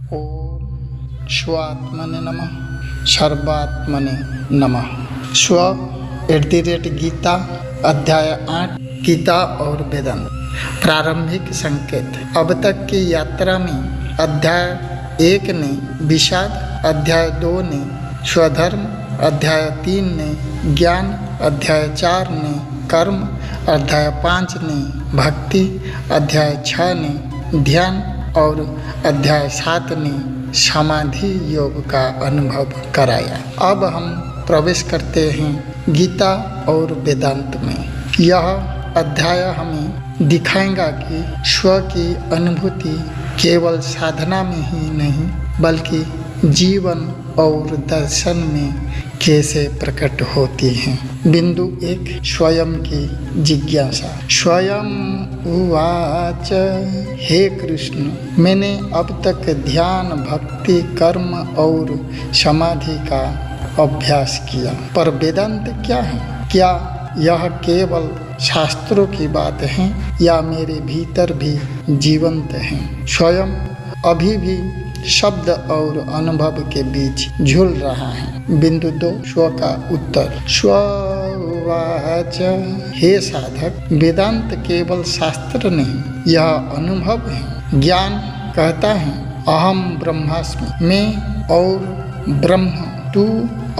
ओम स्वात्मने नमः, सर्वात्मने नमः। स्व @गीता अध्याय 8 गीता और वेदांत। प्रारंभिक संकेत। अब तक की यात्रा में अध्याय 1 ने विषाद, अध्याय 2 ने स्वधर्म, अध्याय 3 ने ज्ञान, अध्याय 4 ने कर्म, अध्याय 5 ने भक्ति, अध्याय 6 ने ध्यान और अध्याय 7 ने समाधि योग का अनुभव कराया। अब हम प्रवेश करते हैं गीता और वेदांत में। यह अध्याय हमें दिखाएगा कि स्व की अनुभूति केवल साधना में ही नहीं बल्कि जीवन और दर्शन में कैसे प्रकट होती है। बिंदु 1, स्वयं की जिज्ञासा। स्वयं उवाच, हे कृष्ण, मैंने अब तक ध्यान, भक्ति, कर्म और समाधि का अभ्यास किया, पर वेदांत क्या है? क्या यह केवल शास्त्रों की बात है या मेरे भीतर भी जीवंत है? स्वयं अभी भी शब्द और अनुभव के बीच झूल रहा है। बिंदु 2, स्व का उत्तर। स्ववाच, हे साधक, वेदांत केवल शास्त्र नहीं, यह अनुभव है। ज्ञान कहता है अहम ब्रह्मास्मि, मैं और ब्रह्म, तू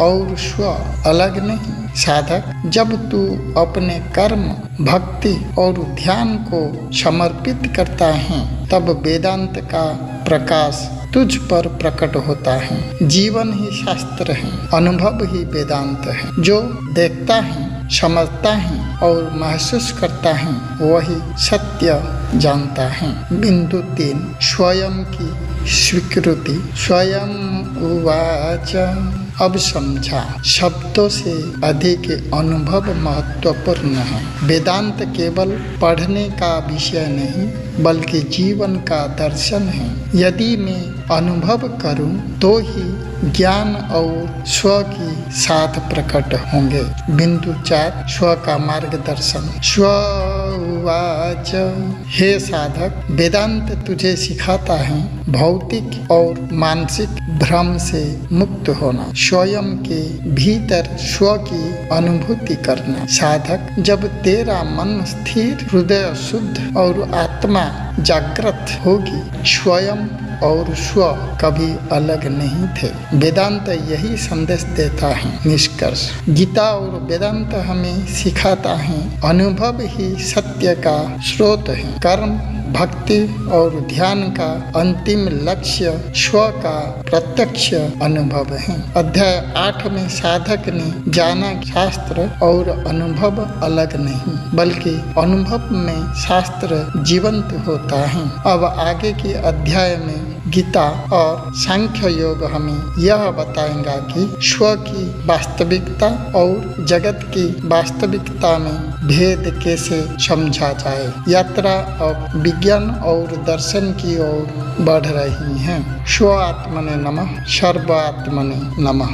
और स्व अलग नहीं। साधक, जब तू अपने कर्म, भक्ति और ध्यान को समर्पित करता है तब वेदांत का प्रकाश तुझ पर प्रकट होता है। जीवन ही शास्त्र है, अनुभव ही वेदांत है। जो देखता है, समझता है और महसूस करता है वही सत्य जानता है। बिंदु 3, स्वयं की स्वीकृति। स्वयं उवाच, अब समझा, शब्दों से अधिक अनुभव महत्वपूर्ण है। वेदांत केवल पढ़ने का विषय नहीं बल्कि जीवन का दर्शन है। यदि मैं अनुभव करूं तो ही ज्ञान और स्व की साथ प्रकट होंगे। बिंदु 4, स्व का मार्गदर्शन। स्व उवाच, हे साधक, वेदांत तुझे सिखाता है भौतिक और मानसिक भ्रम से मुक्त होना, स्वयं के भीतर स्व की अनुभूति करना। साधक, जब तेरा मन स्थिर, हृदय शुद्ध और आत्मा जागृत होगी, स्वयं और स्व कभी अलग नहीं थे। वेदांत यही संदेश देता है। निष्कर्ष। गीता और वेदांत हमें सिखाता है अनुभव ही सत्य का स्रोत है। कर्म, भक्ति और ध्यान का अंतिम लक्ष्य स्व का प्रत्यक्ष अनुभव है। अध्याय 8 में साधक ने जाना शास्त्र और अनुभव अलग नहीं बल्कि अनुभव में शास्त्र जीवंत होता है। अब आगे के अध्याय में गीता और सांख्य योग हमें यह बताएगा कि स्व की वास्तविकता और जगत की वास्तविकता में भेद कैसे समझा जाए। यात्रा अब विज्ञान और दर्शन की ओर बढ़ रही है। स्वात्मने नमः, सर्वात्मने नमः।